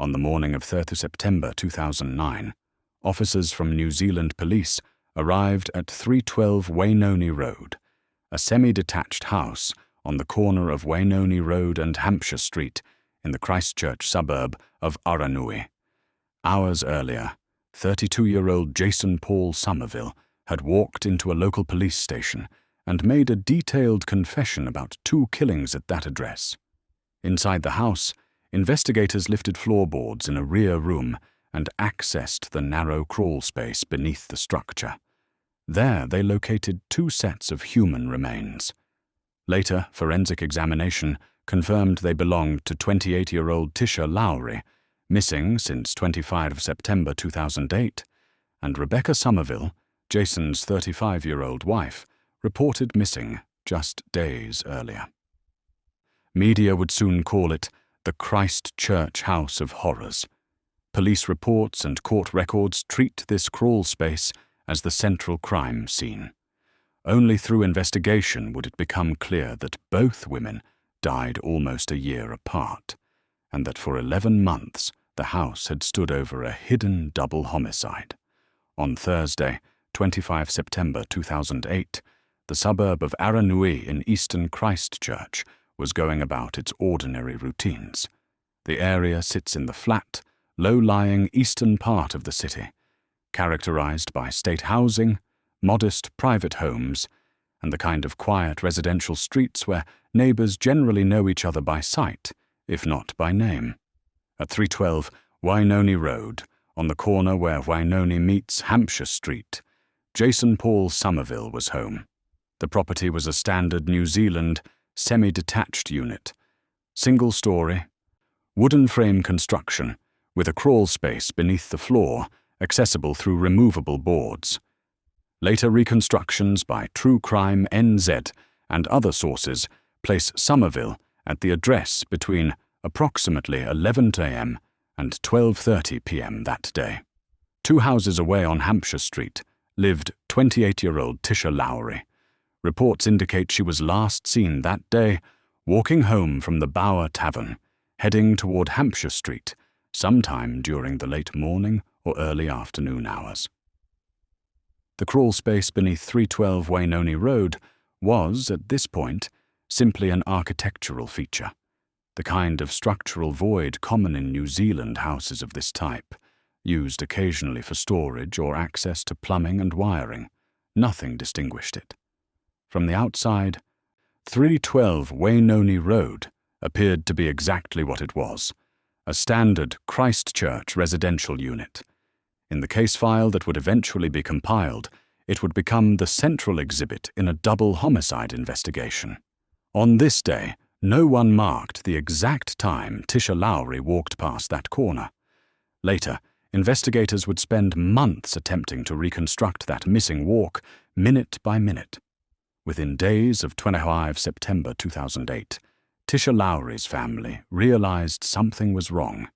On the morning of 3rd September 2009, officers from New Zealand Police arrived at 312 Wainoni Road, a semi-detached house on the corner of Wainoni Road and Hampshire Street in the Christchurch suburb of Aranui. Hours earlier, 32-year-old Jason Somerville had walked into a local police station and made a detailed confession about 2 killings at that address. Inside the house, investigators lifted floorboards in a rear room and accessed the narrow crawl space beneath the structure. There they located 2 sets of human remains. Later, forensic examination confirmed they belonged to 28-year-old Tisha Lowry, missing since 25 September 2008, and Rebecca Somerville, Jason's 35-year-old wife, reported missing just days earlier. Media would soon call it the Christchurch House of Horrors. Police reports and court records treat this crawl space as the central crime scene. Only through investigation would it become clear that both women died almost a year apart, and that for 11 months the house had stood over a hidden double homicide. On Thursday, 25 September 2008, the suburb of Aranui in eastern Christchurch was going about its ordinary routines. The area sits in the flat, low-lying eastern part of the city, characterized by state housing, modest private homes, and the kind of quiet residential streets where neighbors generally know each other by sight, if not by name. At 312 Wainoni Road, on the corner where Wainoni meets Hampshire Street, Jason Somerville was home. The property was a standard New Zealand semi-detached unit, single-story, wooden frame construction, with a crawl space beneath the floor, accessible through removable boards. Later reconstructions by True Crime NZ and other sources place Somerville at the address between approximately 11 a.m. and 12:30 p.m. that day. 2 houses away on Hampshire Street lived 28-year-old Tisha Lowry. Reports indicate she was last seen that day walking home from the Bower Tavern, heading toward Hampshire Street, sometime during the late morning or early afternoon hours. The crawl space beneath 312 Wainoni Road was, at this point, simply an architectural feature, the kind of structural void common in New Zealand houses of this type, used occasionally for storage or access to plumbing and wiring. Nothing distinguished it. From the outside, 312 Wainoni Road appeared to be exactly what it was, a standard Christchurch residential unit. In the case file that would eventually be compiled, it would become the central exhibit in a double homicide investigation. On this day, no one marked the exact time Tisha Lowry walked past that corner. Later, investigators would spend months attempting to reconstruct that missing walk, minute by minute. Within days of 25 September 2008, Tisha Lowry's family realized something was wrong.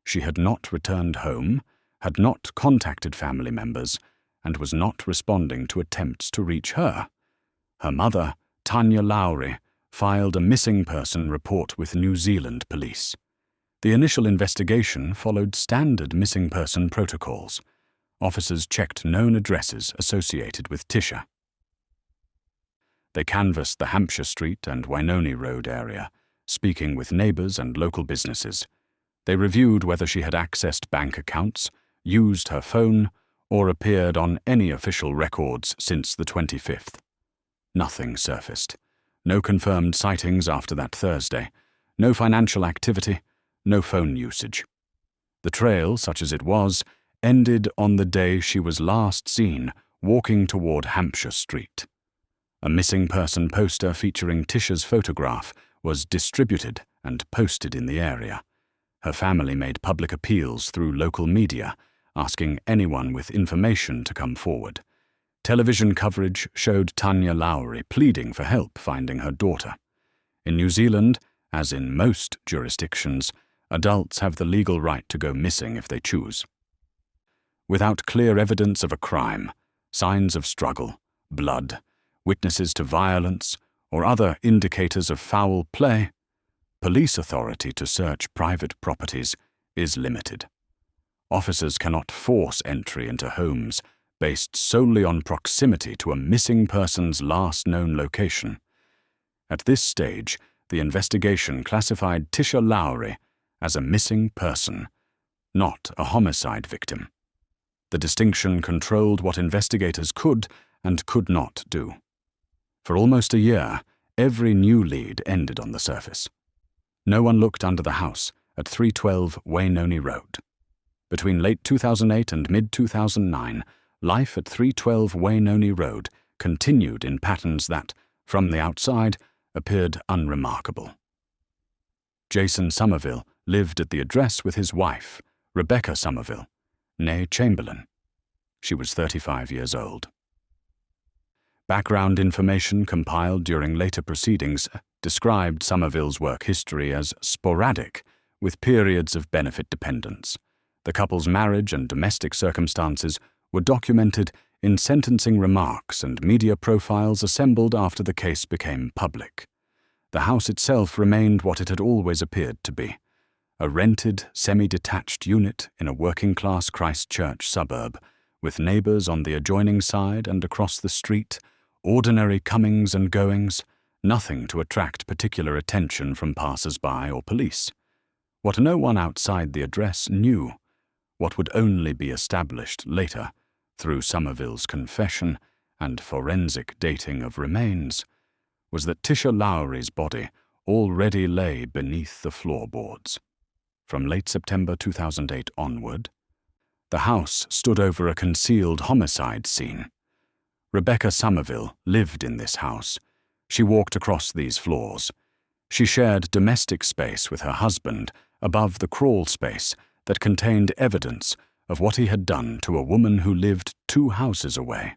She had not returned home, had not contacted family members, and was not responding to attempts to reach her. Her mother, Tanya Lowry, filed a missing person report with New Zealand Police. The initial investigation followed standard missing person protocols. Officers checked known addresses associated with Tisha. They canvassed the Hampshire Street and Wainoni Road area, speaking with neighbors and local businesses. They reviewed whether she had accessed bank accounts, used her phone, or appeared on any official records since the 25th. Nothing surfaced. No confirmed sightings after that Thursday. No financial activity. No phone usage. The trail, such as it was, ended on the day she was last seen walking toward Hampshire Street. A missing person poster featuring Tisha's photograph was distributed and posted in the area. Her family made public appeals through local media, asking anyone with information to come forward. Television coverage showed Tanya Lowry pleading for help finding her daughter. In New Zealand, as in most jurisdictions, adults have the legal right to go missing if they choose. Without clear evidence of a crime, signs of struggle, blood, witnesses to violence, or other indicators of foul play, police authority to search private properties is limited. Officers cannot force entry into homes based solely on proximity to a missing person's last known location. At this stage, the investigation classified Tisha Lowry as a missing person, not a homicide victim. The distinction controlled what investigators could and could not do. For almost a year, every new lead ended on the surface. No one looked under the house at 312 Wainoni Road. Between late 2008 and mid-2009, life at 312 Wainoni Road continued in patterns that, from the outside, appeared unremarkable. Jason Somerville lived at the address with his wife, Rebecca Somerville, née Chamberlain. She was 35 years old. Background information compiled during later proceedings described Somerville's work history as sporadic, with periods of benefit dependence. The couple's marriage and domestic circumstances were documented in sentencing remarks and media profiles assembled after the case became public. The house itself remained what it had always appeared to be, a rented, semi-detached unit in a working-class Christchurch suburb, with neighbours on the adjoining side and across the street, ordinary comings and goings, nothing to attract particular attention from passers-by or police. What no one outside the address knew, what would only be established later through Somerville's confession and forensic dating of remains, was that Tisha Lowry's body already lay beneath the floorboards. From late September 2008 onward, the house stood over a concealed homicide scene. Rebecca Somerville lived in this house. She walked across these floors. She shared domestic space with her husband above the crawl space that contained evidence of what he had done to a woman who lived 2 houses away.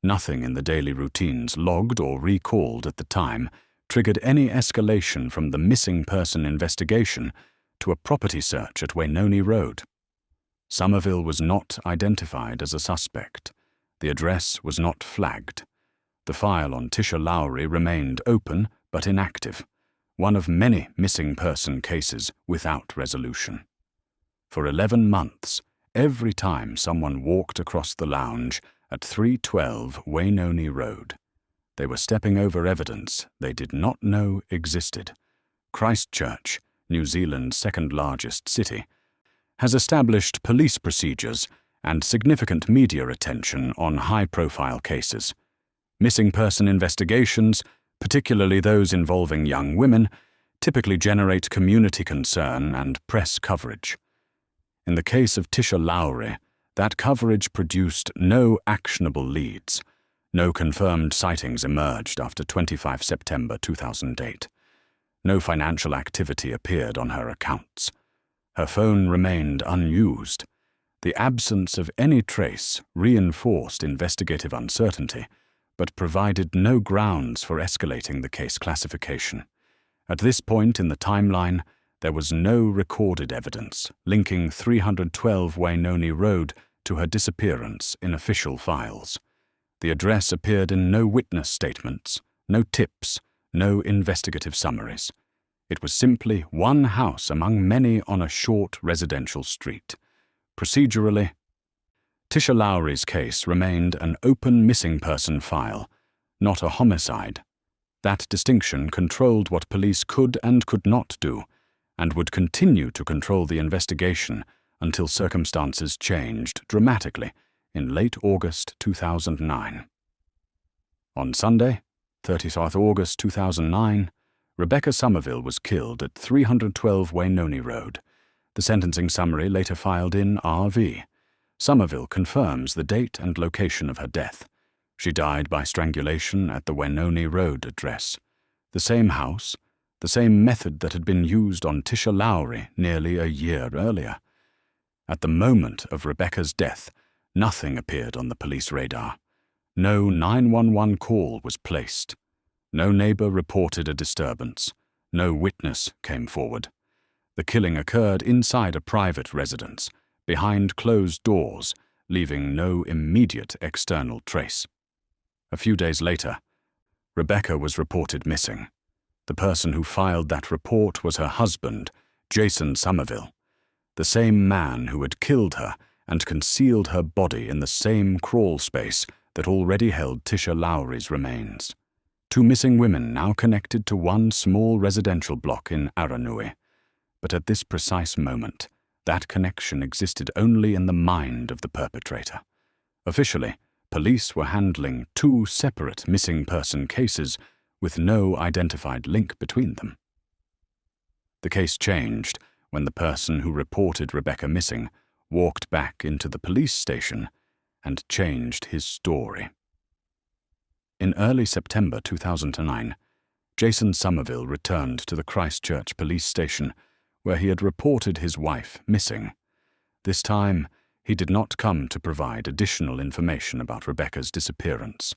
Nothing in the daily routines logged or recalled at the time triggered any escalation from the missing person investigation to a property search at Wainoni Road. Somerville was not identified as a suspect. The address was not flagged. The file on Tisha Lowry remained open but inactive, one of many missing person cases without resolution. For 11 months, every time someone walked across the lounge at 312 Wainoni Road, they were stepping over evidence they did not know existed. Christchurch, New Zealand's second-largest city, has established police procedures and significant media attention on high-profile cases. Missing person investigations, particularly those involving young women, typically generate community concern and press coverage. In the case of Tisha Lowry, that coverage produced no actionable leads. No confirmed sightings emerged after 25 September 2008. No financial activity appeared on her accounts. Her phone remained unused. The absence of any trace reinforced investigative uncertainty, but provided no grounds for escalating the case classification. At this point in the timeline, there was no recorded evidence linking 312 Wainoni Road to her disappearance in official files. The address appeared in no witness statements, no tips, no investigative summaries. It was simply one house among many on a short residential street. Procedurally, Tisha Lowry's case remained an open missing person file, not a homicide. That distinction controlled what police could and could not do, and would continue to control the investigation until circumstances changed dramatically in late August 2009. On Sunday, 30th August 2009, Rebecca Somerville was killed at 312 Wainoni Road. The sentencing summary later filed in RV. Somerville confirms the date and location of her death. She died by strangulation at the Wainoni Road address. The same house, the same method that had been used on Tisha Lowry nearly a year earlier. At the moment of Rebecca's death, nothing appeared on the police radar. No 911 call was placed. No neighbor reported a disturbance. No witness came forward. The killing occurred inside a private residence, behind closed doors, leaving no immediate external trace. A few days later, Rebecca was reported missing. The person who filed that report was her husband, Jason Somerville. the same man who had killed her and concealed her body in the same crawl space that already held Tisha Lowry's remains. Two missing women now connected to one small residential block in Aranui. But at this precise moment, that connection existed only in the mind of the perpetrator. Officially, police were handling two separate missing person cases with no identified link between them. The case changed when the person who reported Rebecca missing walked back into the police station and changed his story. In early September 2009, Jason Somerville returned to the Christchurch police station where he had reported his wife missing. This time, he did not come to provide additional information about Rebecca's disappearance.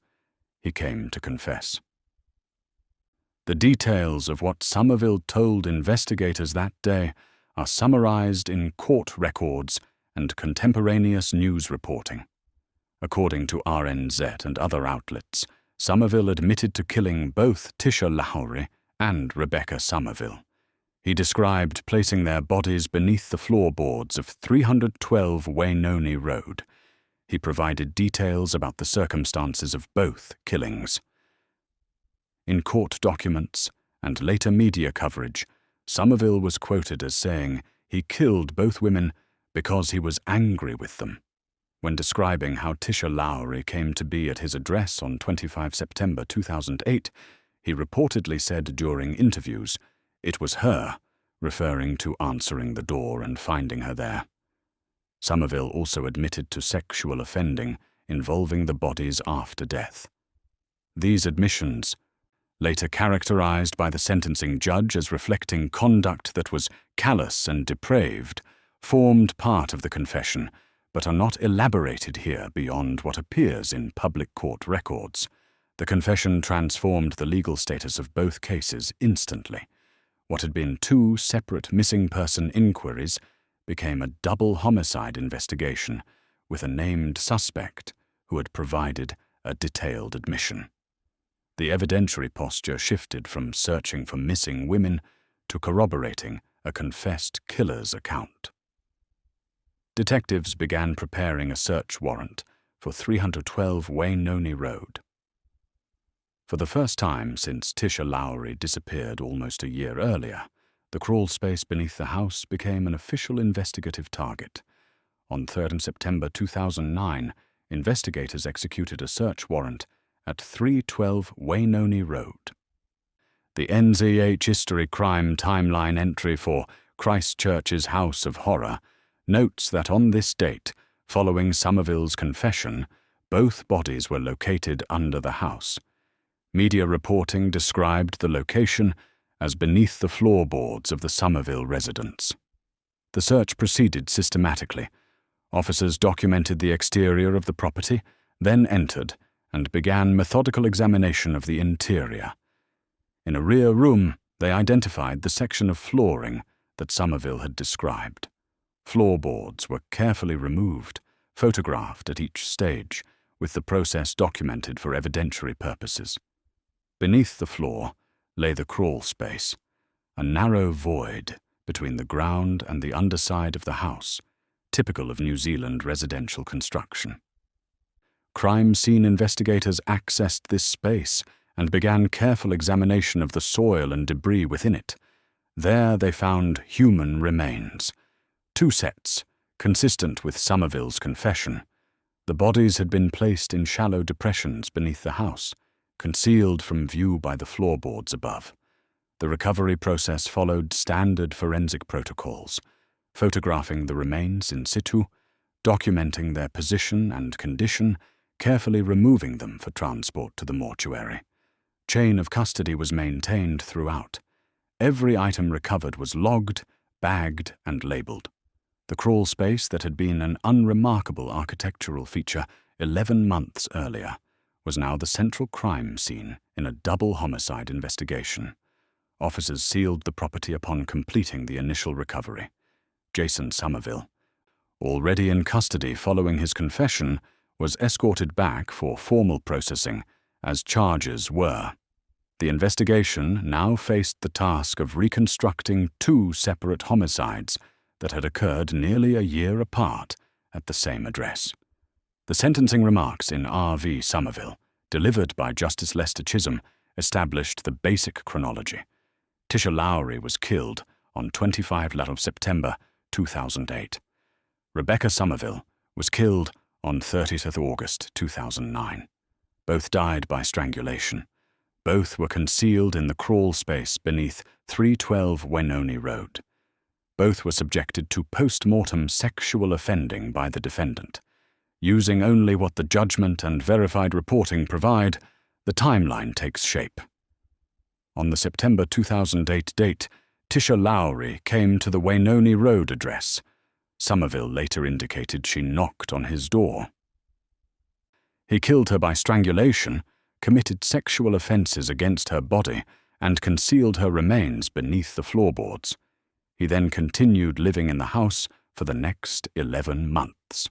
He came to confess. The details of what Somerville told investigators that day are summarized in court records and contemporaneous news reporting. According to RNZ and other outlets, Somerville admitted to killing both Tisha Lowry and Rebecca Somerville. He described placing their bodies beneath the floorboards of 312 Wainoni Road. He provided details about the circumstances of both killings. In court documents and later media coverage, Somerville was quoted as saying he killed both women because he was angry with them. When describing how Tisha Lowry came to be at his address on 25 September 2008, he reportedly said during interviews, "It was her," referring to answering the door and finding her there. Somerville also admitted to sexual offending involving the bodies after death. These admissions, later characterized by the sentencing judge as reflecting conduct that was callous and depraved, formed part of the confession, but are not elaborated here beyond what appears in public court records. The confession transformed the legal status of both cases instantly. What had been two separate missing person inquiries became a double homicide investigation with a named suspect who had provided a detailed admission. The evidentiary posture shifted from searching for missing women to corroborating a confessed killer's account. Detectives began preparing a search warrant for 312 Wainoni Road. For the first time since Tisha Lowry disappeared almost a year earlier, the crawl space beneath the house became an official investigative target. On 3rd September 2009, investigators executed a search warrant at 312 Wainoni Road. The NZH History Crime Timeline entry for Christchurch's House of Horror notes that on this date, following Somerville's confession, both bodies were located under the house. Media reporting described the location as beneath the floorboards of the Somerville residence. The search proceeded systematically. Officers documented the exterior of the property, then entered and began methodical examination of the interior. In a rear room, they identified the section of flooring that Somerville had described. Floorboards were carefully removed, photographed at each stage, with the process documented for evidentiary purposes. Beneath the floor lay the crawl space, a narrow void between the ground and the underside of the house, typical of New Zealand residential construction. Crime scene investigators accessed this space and began careful examination of the soil and debris within it. There they found human remains. Two sets, consistent with Somerville's confession. The bodies had been placed in shallow depressions beneath the house, concealed from view by the floorboards above. The recovery process followed standard forensic protocols, photographing the remains in situ, documenting their position and condition, carefully removing them for transport to the mortuary. Chain of custody was maintained throughout. Every item recovered was logged, bagged, and labelled. The crawl space that had been an unremarkable architectural feature 11 months earlier was now the central crime scene in a double homicide investigation. Officers sealed the property upon completing the initial recovery. Jason Somerville, already in custody following his confession, was escorted back for formal processing, as charges were. The investigation now faced the task of reconstructing two separate homicides that had occurred nearly a year apart at the same address. The sentencing remarks in R.V. Somerville, delivered by Justice Lester Chisholm, established the basic chronology. Tisha Lowry was killed on 25 September 2008. Rebecca Somerville was killed on 30th August 2009. Both died by strangulation. Both were concealed in the crawl space beneath 312 Wainoni Road. Both were subjected to post-mortem sexual offending by the defendant. Using only what the judgment and verified reporting provide, the timeline takes shape. On the September 2008 date, Tisha Lowry came to the Wainoni Road address. Somerville later indicated she knocked on his door. He killed her by strangulation, committed sexual offences against her body, and concealed her remains beneath the floorboards. He then continued living in the house for the next 11 months.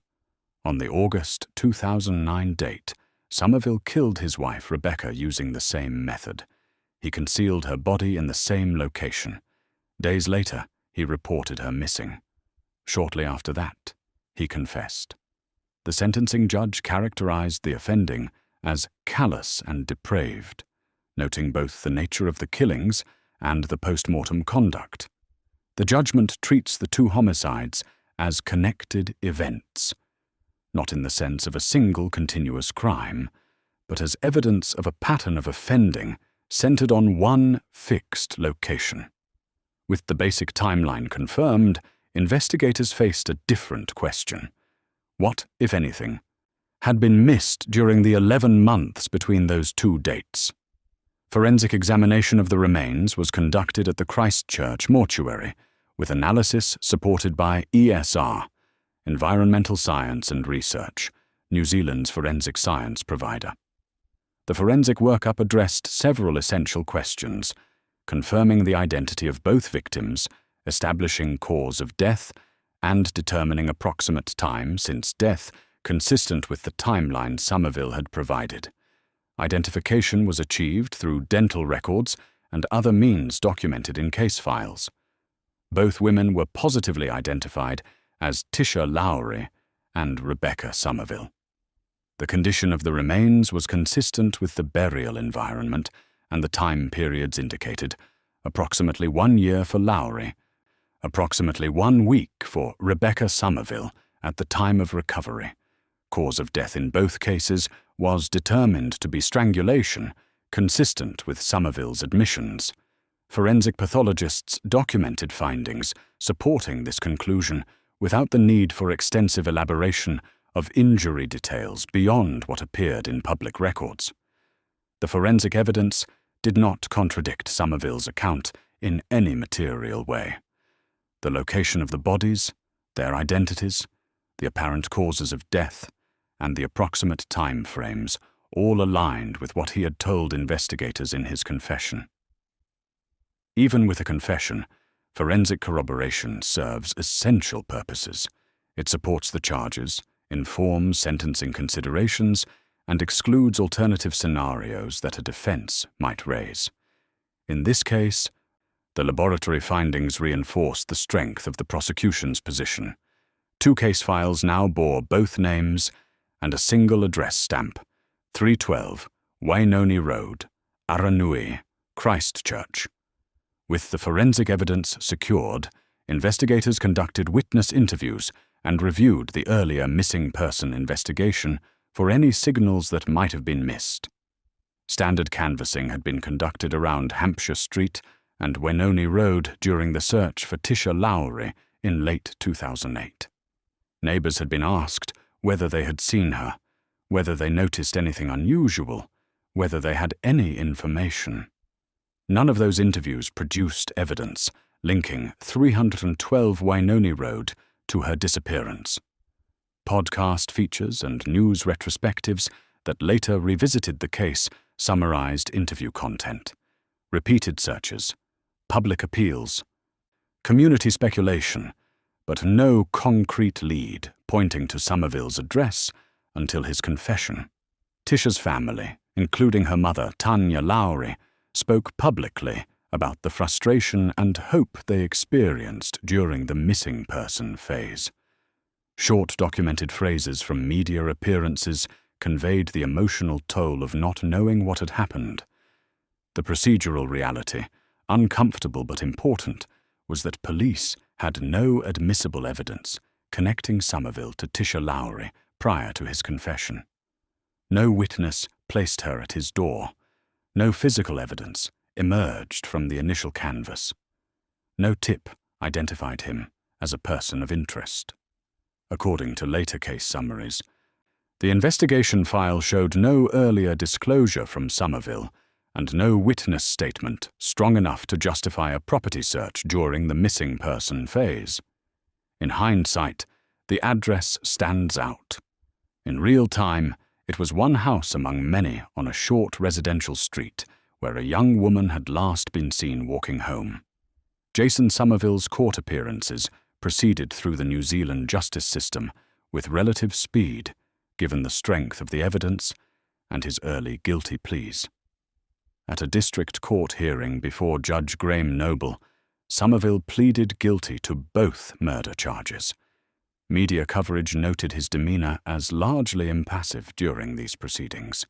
On the August 2009 date, Somerville killed his wife Rebecca using the same method. He concealed her body in the same location. Days later, he reported her missing. Shortly after that, he confessed. The sentencing judge characterized the offending as callous and depraved, noting both the nature of the killings and the post-mortem conduct. The judgment treats the two homicides as connected events, not in the sense of a single continuous crime, but as evidence of a pattern of offending centered on one fixed location. With the basic timeline confirmed, investigators faced a different question. What, if anything, had been missed during the 11 months between those two dates? Forensic examination of the remains was conducted at the Christchurch mortuary, with analysis supported by ESR, Environmental Science and Research, New Zealand's forensic science provider. The forensic workup addressed several essential questions, confirming the identity of both victims, establishing cause of death, and determining approximate time since death consistent with the timeline Somerville had provided. Identification was achieved through dental records and other means documented in case files. Both women were positively identified as Tisha Lowry and Rebecca Somerville. The condition of the remains was consistent with the burial environment and the time periods indicated, approximately 1 year for Lowry, approximately 1 week for Rebecca Somerville at the time of recovery. Cause of death in both cases was determined to be strangulation, consistent with Somerville's admissions. Forensic pathologists documented findings supporting this conclusion without the need for extensive elaboration of injury details beyond what appeared in public records. The forensic evidence did not contradict Somerville's account in any material way. The location of the bodies, their identities, the apparent causes of death, and the approximate time frames all aligned with what he had told investigators in his confession. Even with a confession, forensic corroboration serves essential purposes. It supports the charges, informs sentencing considerations, and excludes alternative scenarios that a defense might raise. In this case, the laboratory findings reinforced the strength of the prosecution's position. 2 case files now bore both names and a single address stamp: 312 Wainoni Road, Aranui, Christchurch. With the forensic evidence secured, investigators conducted witness interviews and reviewed the earlier missing person investigation for any signals that might have been missed. Standard canvassing had been conducted around Hampshire Street and Wainoni Road during the search for Tisha Lowry in late 2008. Neighbours had been asked whether they had seen her, whether they noticed anything unusual, whether they had any information. None of those interviews produced evidence linking 312 Wainoni Road to her disappearance. Podcast features and news retrospectives that later revisited the case summarized interview content, repeated searches, public appeals, community speculation, but no concrete lead pointing to Somerville's address until his confession. Tisha's family, including her mother Tanya Lowry, spoke publicly about the frustration and hope they experienced during the missing person phase. Short documented phrases from media appearances conveyed the emotional toll of not knowing what had happened. The procedural reality, uncomfortable but important, was that police had no admissible evidence connecting Somerville to Tisha Lowry prior to his confession. No witness placed her at his door. No physical evidence emerged from the initial canvass. No tip identified him as a person of interest. According to later case summaries, the investigation file showed no earlier disclosure from Somerville and no witness statement strong enough to justify a property search during the missing person phase. In hindsight, the address stands out. In real time, it was one house among many on a short residential street where a young woman had last been seen walking home. Jason Somerville's court appearances proceeded through the New Zealand justice system with relative speed, given the strength of the evidence and his early guilty pleas. At a district court hearing before Judge Graham Noble, Somerville pleaded guilty to both murder charges. Media coverage noted his demeanor as largely impassive during these proceedings.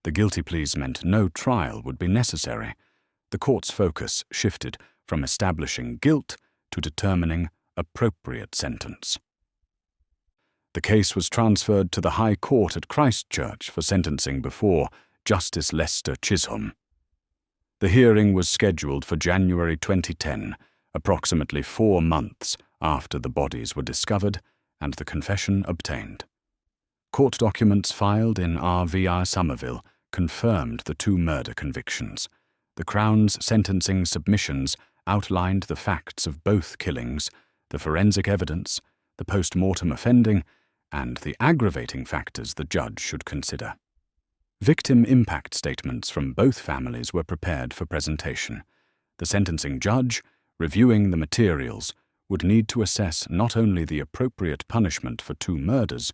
The guilty pleas meant no trial would be necessary. The court's focus shifted from establishing guilt to determining appropriate sentence. The case was transferred to the High Court at Christchurch for sentencing before Justice Lester Chisholm. The hearing was scheduled for January 2010, approximately 4 months after the bodies were discovered and the confession obtained. Court documents filed in RVR Somerville confirmed the 2 murder convictions. The Crown's sentencing submissions outlined the facts of both killings, the forensic evidence, the post-mortem offending, and the aggravating factors the judge should consider. Victim impact statements from both families were prepared for presentation. The sentencing judge, reviewing the materials, would need to assess not only the appropriate punishment for 2 murders,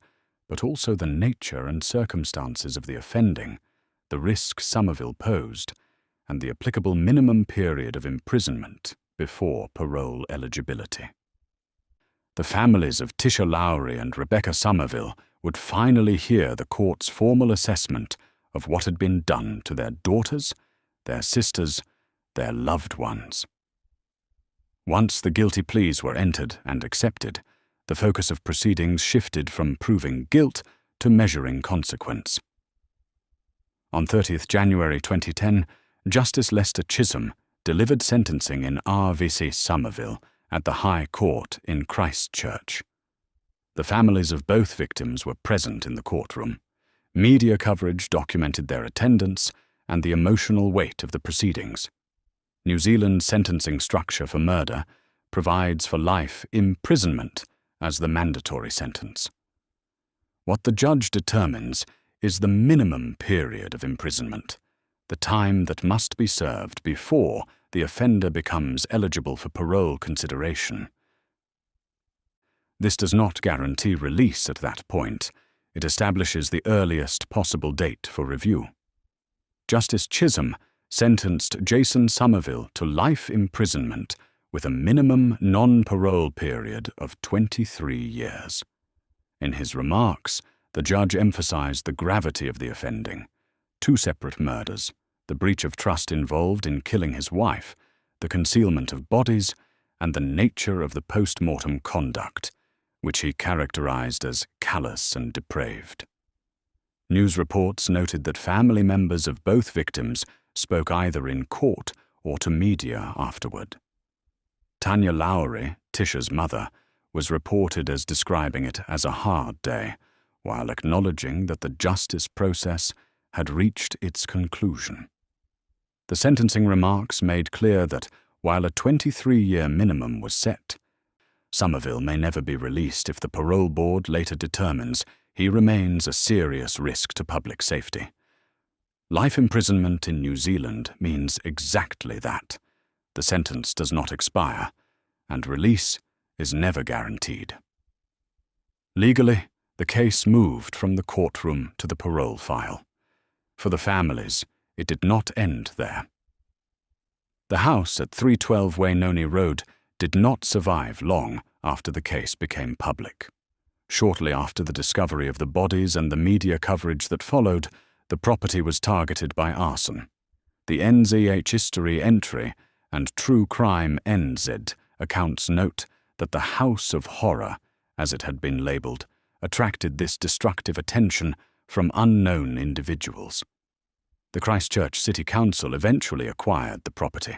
but also the nature and circumstances of the offending, the risk Somerville posed, and the applicable minimum period of imprisonment before parole eligibility. The families of Tisha Lowry and Rebecca Somerville would finally hear the court's formal assessment of what had been done to their daughters, their sisters, their loved ones. Once the guilty pleas were entered and accepted, the focus of proceedings shifted from proving guilt to measuring consequence. On 30th January 2010, Justice Lester Chisholm delivered sentencing in RVC Somerville at the High Court in Christchurch. The families of both victims were present in the courtroom. Media coverage documented their attendance and the emotional weight of the proceedings. New Zealand's sentencing structure for murder provides for life imprisonment as the mandatory sentence. What the judge determines is the minimum period of imprisonment, the time that must be served before the offender becomes eligible for parole consideration. This does not guarantee release at that point. It establishes the earliest possible date for review. Justice Chisholm sentenced Jason Somerville to life imprisonment with a minimum non-parole period of 23 years. In his remarks, the judge emphasized the gravity of the offending: 2 separate murders, the breach of trust involved in killing his wife, the concealment of bodies, and the nature of the post-mortem conduct, which he characterized as callous and depraved. News reports noted that family members of both victims spoke either in court or to media afterward. Tanya Lowry, Tisha's mother, was reported as describing it as a hard day, while acknowledging that the justice process had reached its conclusion. The sentencing remarks made clear that, while a 23-year minimum was set, Somerville may never be released if the parole board later determines he remains a serious risk to public safety. Life imprisonment in New Zealand means exactly that. The sentence does not expire, and release is never guaranteed. Legally, the case moved from the courtroom to the parole file. For the families, it did not end there. The house at 312 Wainoni Road did not survive long after the case became public. Shortly after the discovery of the bodies and the media coverage that followed, the property was targeted by arson. The NZH History entry and True Crime NZ accounts note that the House of Horror, as it had been labelled, attracted this destructive attention from unknown individuals. The Christchurch City Council eventually acquired the property.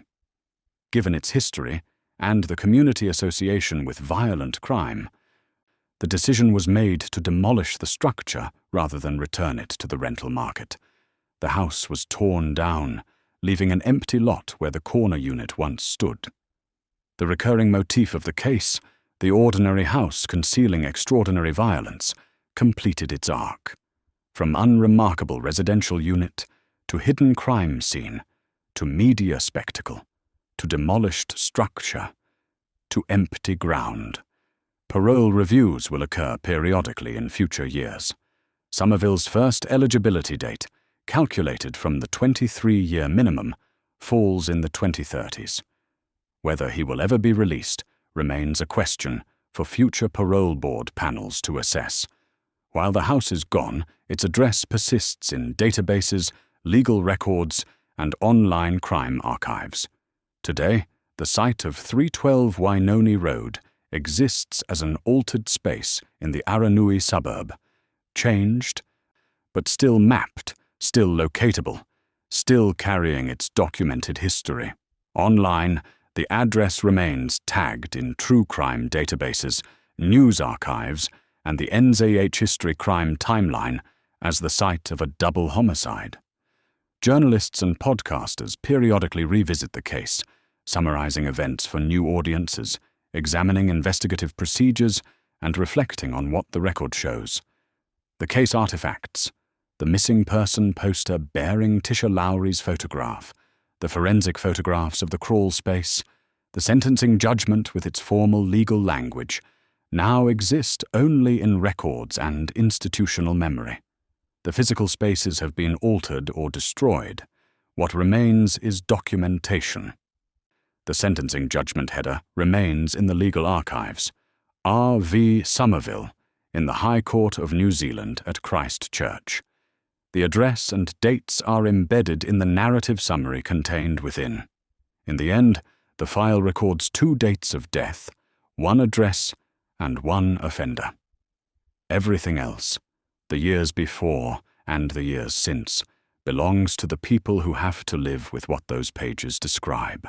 Given its history and the community association with violent crime, the decision was made to demolish the structure rather than return it to the rental market. The house was torn down, leaving an empty lot where the corner unit once stood. The recurring motif of the case, the ordinary house concealing extraordinary violence, completed its arc. From unremarkable residential unit, to hidden crime scene, to media spectacle, to demolished structure, to empty ground. Parole reviews will occur periodically in future years. Somerville's first eligibility date, calculated from the 23-year minimum, falls in the 2030s. Whether he will ever be released remains a question for future parole board panels to assess. While the house is gone, its address persists in databases, legal records, and online crime archives. Today, the site of 312 Wainoni Road exists as an altered space in the Aranui suburb, changed, but still mapped, still locatable, still carrying its documented history. Online, the address remains tagged in true crime databases, news archives, and the NZH History Crime Timeline as the site of a double homicide. Journalists and podcasters periodically revisit the case, summarizing events for new audiences, examining investigative procedures, and reflecting on what the record shows. The case artifacts, the missing person poster bearing Tisha Lowry's photograph, the forensic photographs of the crawl space, the sentencing judgment with its formal legal language, now exist only in records and institutional memory. The physical spaces have been altered or destroyed. What remains is documentation. The sentencing judgment header remains in the legal archives, R.V. Somerville, in the High Court of New Zealand at Christchurch. The address and dates are embedded in the narrative summary contained within. In the end, the file records 2 dates of death, 1 address, and 1 offender. Everything else, the years before and the years since, belongs to the people who have to live with what those pages describe.